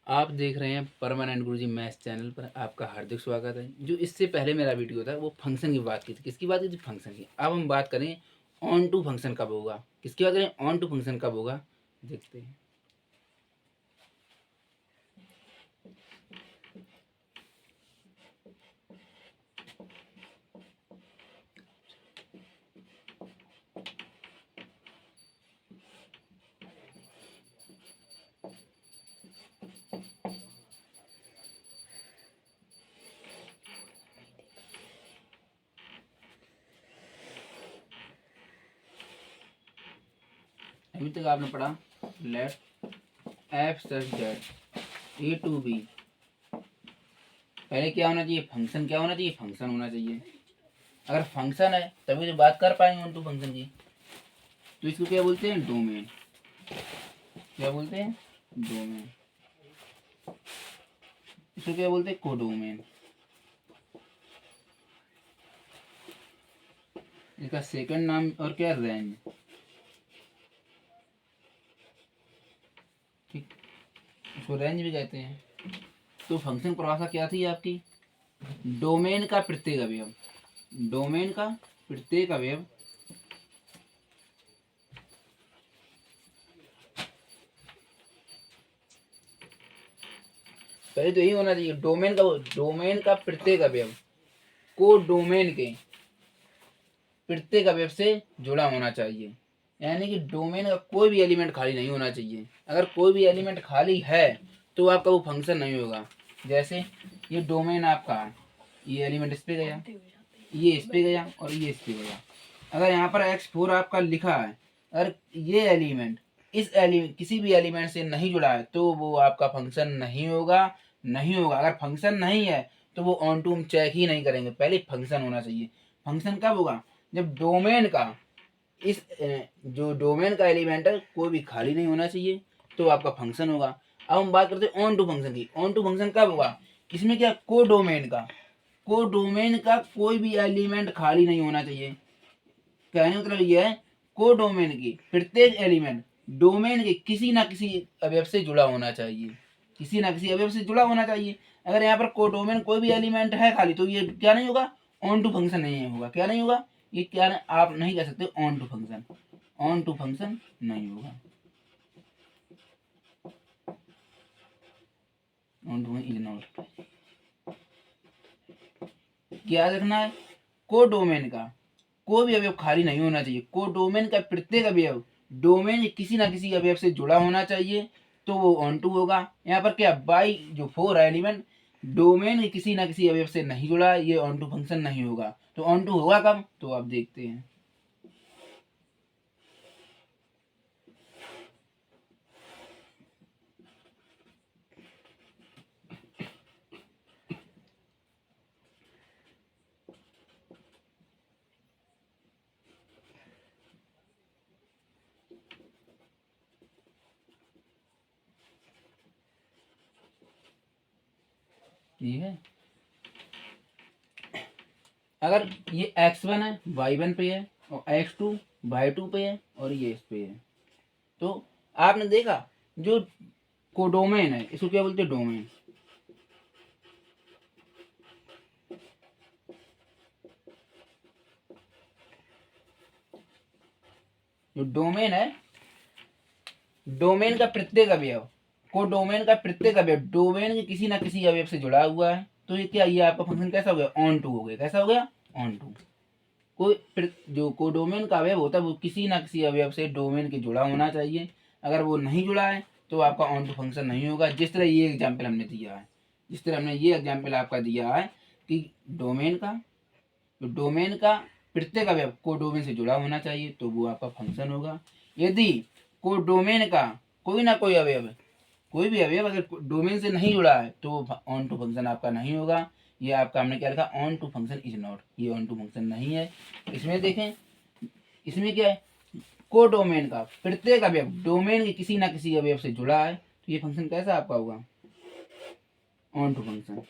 आप देख रहे हैं परमानेंट गुरुजी मैथ्स चैनल पर। आपका हार्दिक स्वागत है। जो इससे पहले मेरा वीडियो था वो फंक्शन की बात की थी। किसकी बात की थी? फंक्शन की। अब हम बात करें ऑन टू फंक्शन कब होगा। किसकी बात करें? ऑन टू फंक्शन कब होगा, देखते हैं। अभी तक आपने पढ़ा let F such that A to B. पहले क्या होना चाहिए? फंक्शन। क्या होना चाहिए? फंक्शन होना चाहिए। अगर फंक्शन है तभी तो बात कर पाएंगे ऑन टू फंक्शन की। तो इसको क्या बोलते हैं? डोमेन। क्या बोलते हैं? डोमेन। इसको क्या बोलते हैं? कोडोमेन। इसका सेकंड नाम और क्या? रेंज। ठीक, इसको रेंज भी कहते हैं। तो फंक्शन परिभाषा क्या थी आपकी? डोमेन का प्रत्येक अवयव। डोमेन का प्रत्येक अवयव पहले तो यही होना चाहिए। डोमेन का प्रत्येक अवयव को डोमेन के प्रत्येक अवयव से जुड़ा होना चाहिए। यानी कि डोमेन का कोई भी एलिमेंट खाली नहीं होना चाहिए। अगर कोई भी एलिमेंट खाली है तो आपका वो फंक्शन नहीं होगा। जैसे ये डोमेन आपका है, ये एलिमेंट इस पे गया, ये इस पे गया और ये इस पे गया। अगर यहाँ पर x4 आपका लिखा है, अगर ये एलिमेंट इस एलिमेंट किसी भी एलिमेंट से नहीं जुड़ा है तो वो आपका फंक्शन नहीं होगा। नहीं होगा। अगर फंक्शन नहीं है तो वो ऑन टू हम चेक ही नहीं करेंगे। पहले फंक्शन होना चाहिए। फंक्शन कब होगा? जब डोमेन का इस जो डोमेन का एलिमेंट है कोई भी खाली नहीं होना चाहिए तो आपका फंक्शन होगा। अब हम बात करते हैं ऑन टू फंक्शन की। ऑन टू फंक्शन कब होगा? इसमें क्या? को डोमेन का कोई भी एलिमेंट खाली नहीं होना चाहिए। कहने का मतलब यह है को डोमेन की प्रत्येक एलिमेंट डोमेन के किसी ना किसी अवयव से जुड़ा होना चाहिए। किसी ना किसी अवयव से जुड़ा होना चाहिए। अगर यहाँ पर को डोमेन कोई भी एलिमेंट है खाली तो ये क्या नहीं होगा? ऑन टू फंक्शन नहीं होगा। क्या नहीं होगा? ये क्या नहीं, आप नहीं कह सकते onto function. Onto function नहीं होगा। Onto is not. क्या रखना है? को डोमेन का कोई भी अवयव खाली नहीं होना चाहिए। को डोमेन का प्रत्येक अवयव डोमेन किसी ना किसी अवयव से जुड़ा होना चाहिए तो वो ऑन टू होगा। यहाँ पर क्या? बाई जो 4 एलिमेंट डोमेन के किसी ना किसी अवयव से नहीं जुड़ा, ये ऑन टू फंक्शन नहीं होगा। तो ऑन टू होगा कब? तो आप देखते हैं। ठीक है। अगर ये x1 है y1 पे है और x2 y2 पे है और ये इस पे है तो आपने देखा जो कोडोमेन है इसको क्या बोलते हैं? डोमेन। जो डोमेन है, डोमेन का प्रत्येक अवयव को डोमेन का प्रत्येक अवयव डोमेन के किसी ना किसी अवयव से जुड़ा हुआ है तो ये क्या? ये आपका फंक्शन कैसा हो गया? ऑन टू हो गया। कैसा हो गया? On to. जो कोडोमेन का अवयव होता है वो किसी ना किसी अवयव से डोमेन के जुड़ा होना चाहिए। अगर वो नहीं जुड़ा है तो आपका ऑन टू फंक्शन नहीं होगा। जिस तरह ये एग्जाम्पल हमने दिया है, जिस तरह हमने ये एग्जाम्पल आपका दिया है कि डोमेन का प्रत्येक अवयव को डोमेन से जुड़ा होना चाहिए तो वो आपका फंक्शन होगा। यदि को डोमेन का कोई ना कोई अवयव, कोई भी अवयव अगर डोमेन से नहीं जुड़ा है तो ऑन टू फंक्शन आपका नहीं होगा। ये आपका हमने क्या लिखा? Onto function is not. ये ऑन टू फंक्शन नहीं है। इसमें देखें, इसमें क्या है? को डोमेन का प्रत्येक अवयव डोमेन के किसी ना किसी अवयव से जुड़ा है तो ये फंक्शन कैसा आपका होगा? Onto function.